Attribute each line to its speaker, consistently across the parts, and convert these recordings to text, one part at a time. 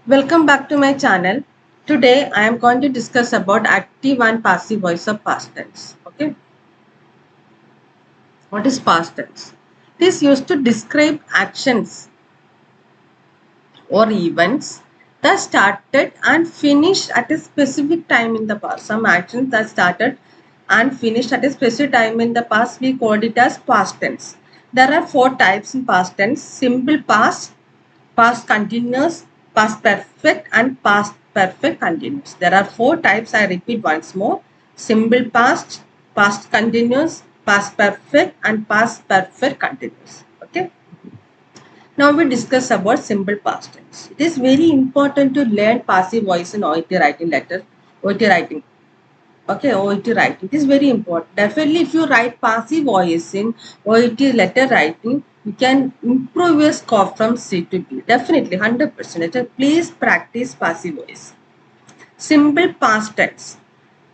Speaker 1: Welcome back to my channel. Today I am going to discuss about active and passive voice of past tense. Okay, what is past tense? It is used to describe actions or events that started and finished at a specific time in the past. Some actions that started and finished at a specific time in the past, we called it as past tense. There are four types in past tense: simple past, past continuous, past perfect and past perfect continuous. There are four types. I repeat once more: simple past, past continuous, past perfect and past perfect continuous. Okay. Now we discuss about simple past tense. It is very important to learn passive voice in OET writing letter. OET writing. Okay, OET writing. It is very important. Definitely, if you write passive voice in OET letter writing, you can improve your score from C to B. Definitely, 100%. Please practice passive voice. Simple past tense.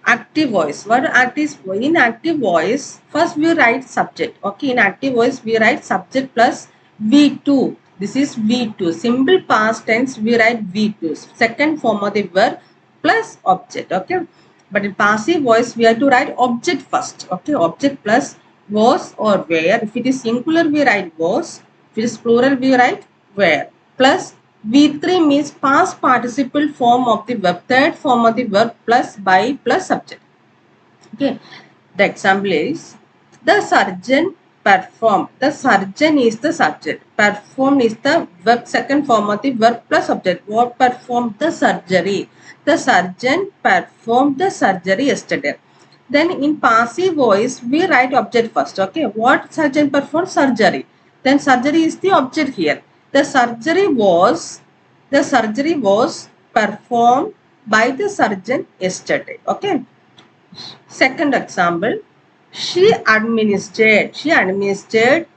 Speaker 1: Active voice. What active voice? In active voice, first we write subject. Okay, in active voice, we write subject plus V2. This is V2. Simple past tense, we write V2. Second form of the verb plus object. Okay. But in passive voice, we have to write object first. Okay. Object plus was or where. If it is singular, we write was. If it is plural, we write where. Plus V3 means past participle form of the verb. Third form of the verb plus by plus subject. Okay. The example is the surgeon performed. The surgeon is the subject. Performed is the verb, second form of the verb plus subject. What performed? The surgery. The surgeon performed the surgery yesterday. Then in passive voice, we write object first. Okay. What surgeon performed? Surgery. Then surgery is the object here. The surgery was performed by the surgeon yesterday. Okay. Second example, she administered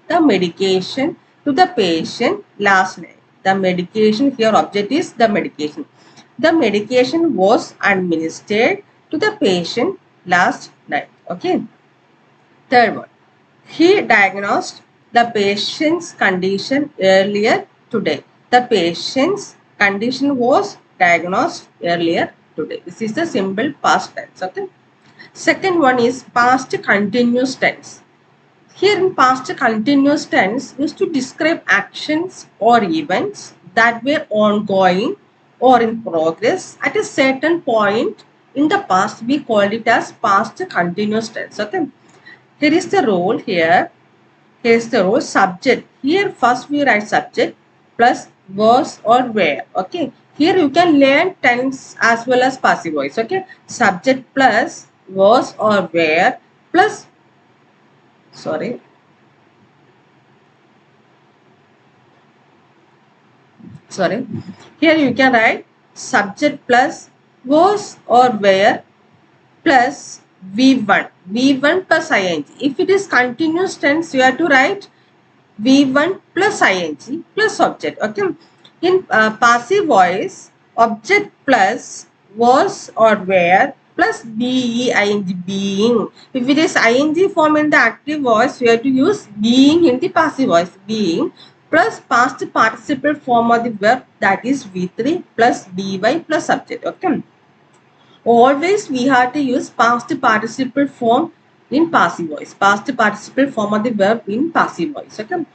Speaker 1: the medication to the patient last night. The medication here, object is the medication. The medication was administered to the patient last night. Okay. Third one, he diagnosed the patient's condition earlier today. The patient's condition was diagnosed earlier today. This is the simple past tense. Okay. Second one is past continuous tense. Here in past continuous tense used to describe actions or events that were ongoing or in progress at a certain point in the past. We called it as past continuous tense. Okay. Here is the role here. Here is the role subject. Here first we write subject plus was or were. Okay. Here you can learn tense as well as passive voice. Okay. Subject plus was or were plus sorry here you can write subject plus was or were plus v1 plus ing. If it is continuous tense, you have to write v1 plus ing plus object. Okay. In passive voice, object plus was or were plus being. If it is ing form in the active voice, you have to use being in the passive voice. Being plus past participle form of the verb, that is v3 plus by plus subject. Okay. Always we have to use past participle form in passive voice. Past participle form of the verb in passive voice. Okay.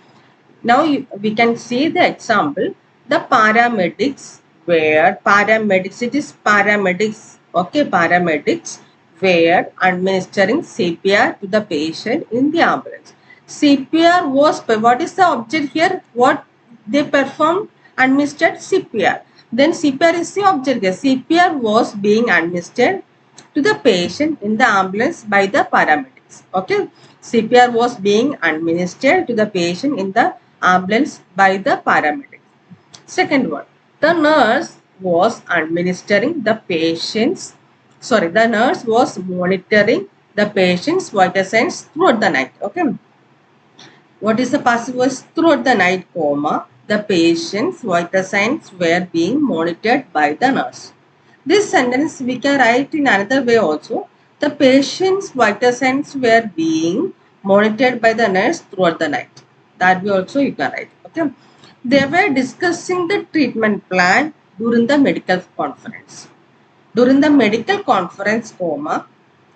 Speaker 1: Now we can see the example. The paramedics were it is paramedics. Okay, paramedics were administering CPR to the patient in the ambulance. CPR was, what is the object here? What they performed? Administered CPR. Then CPR is the object here. CPR was being administered to the patient in the ambulance by the paramedics. Okay. CPR was being administered to the patient in the ambulance by the paramedics. Second one, the nurse was the nurse was monitoring the patient's vital signs throughout the night. Okay. What is the passive voice? Throughout the night, comma, the patient's vital signs were being monitored by the nurse. This sentence we can write in another way also. The patient's vital signs were being monitored by the nurse throughout the night. That way also you can write. Okay. They were discussing the treatment plan during the medical conference. During the medical conference, comma,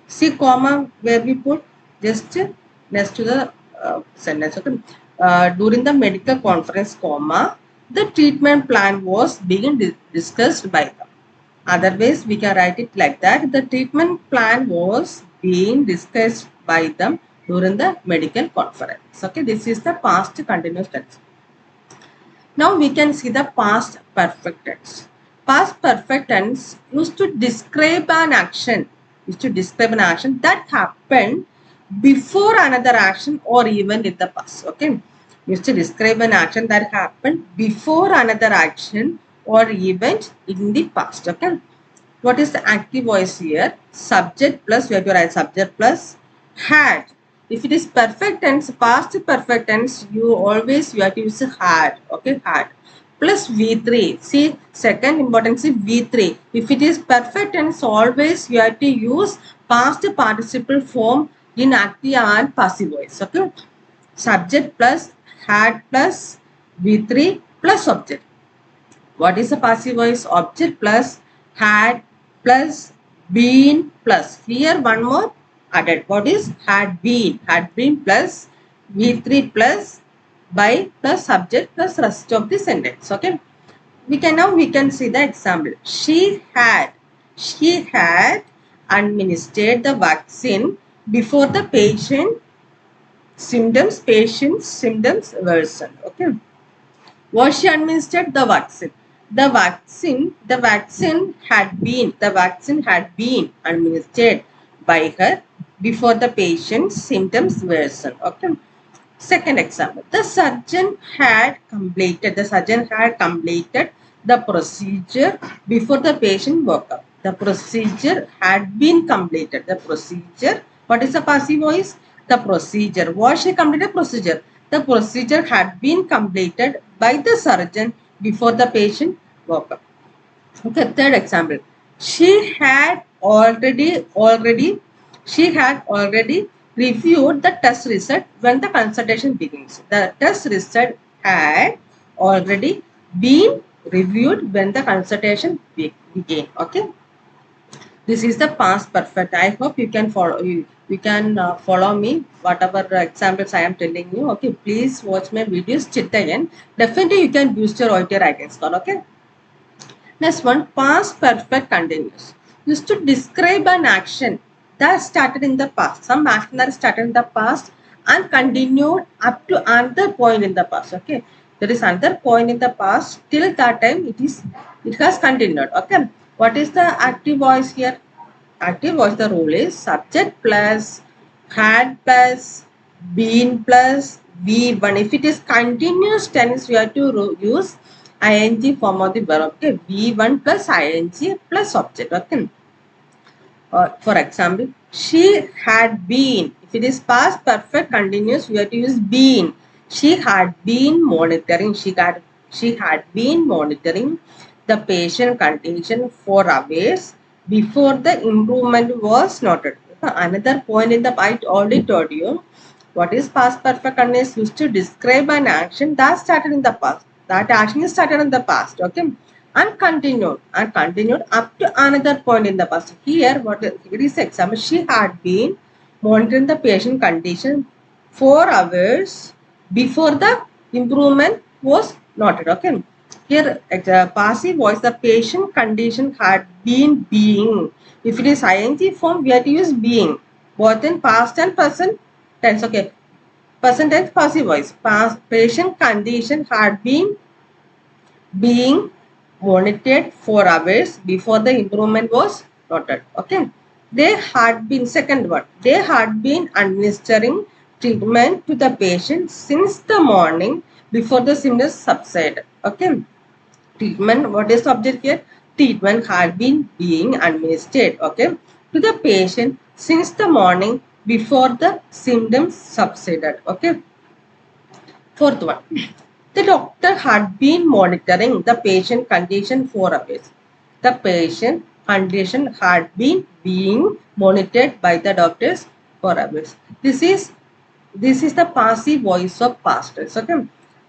Speaker 1: see comma where we put just next to the sentence. Okay. During the medical conference, comma, the treatment plan was being discussed by them. Otherwise, we can write it like that. The treatment plan was being discussed by them during the medical conference. Okay, this is the past continuous tense. Now we can see the past perfect tense. Past perfect tense used to describe an action, that happened before another action or event in the past. Okay, used to describe an action that happened before another action or event in the past. Okay, what is the active voice here? Subject plus, we have to write subject plus had. If it is perfect tense, past perfect tense, you have to use had. Okay, had plus V3. See, second importance is V3. If it is perfect tense, always you have to use past participle form in active and passive voice. Okay, subject plus had plus V3 plus object. What is the passive voice? Object plus had plus been plus. Here one more added. What is had been? Had been plus V3 plus by plus subject plus rest of the sentence. Okay. We can see the example. She had administered the vaccine before the patient's symptoms worsened. Okay. Was she administered the vaccine? The vaccine had been administered by her before the patient's symptoms worsened. Okay. Second example, the surgeon had completed the procedure before the patient woke up. The procedure had been completed. The procedure, what is the passive voice? The procedure. Was she completed procedure? The procedure had been completed by the surgeon before the patient woke up. Okay, third example. She had already reviewed the test result when the consultation begins. The test result had already been reviewed when the consultation began. Okay. This is the past perfect. I hope you can follow follow me whatever examples I am telling you. Okay, please watch my videos till the end. Definitely you can boost your OET writing score. Okay. Next one, past perfect continuous. Used to describe an action that started in the past. Some action that started in the past and continued up to another point in the past. Okay. There is another point in the past. Till that time it has continued. Okay. What is the active voice here? Active voice, the rule is subject plus had plus been plus V1. If it is continuous tense, we have to use ing form of the verb. Okay, V1 plus ing plus object. Okay. For example, she had been. If it is past perfect continuous, we have to use been. She had been monitoring. She had been monitoring the patient condition for hours before the improvement was noted. Another point in the I already told you. What is past perfect continuous? Used to describe an action that started in the past. That action is started in the past. Okay, and continued up to another point in the past. Here, it is example. She had been monitoring the patient condition for hours before the improvement was noted. Okay. Here, passive voice, the patient condition had been being. If it is ing form, we have to use being, both in past and present tense. Okay. Present tense, passive voice. Patient condition had been being monitored for hours before the improvement was noted. Okay. They had been, second one, they had been administering treatment to the patient since the morning before the symptoms subsided. Okay. Treatment, what is the object here? Treatment had been being administered, okay, to the patient since the morning before the symptoms subsided. Okay. Fourth one, the doctor had been monitoring the patient condition for hours. The patient condition had been being monitored by the doctors for hours. This is the passive voice of past tense. Okay.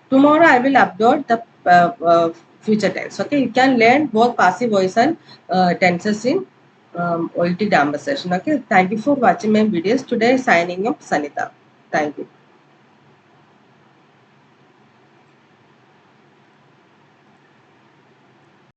Speaker 1: Tomorrow I will upload the future tense. Okay, you can learn both passive voice and tenses in OET grammar session. Okay, thank you for watching my videos. Today signing up Sanita. Thank you.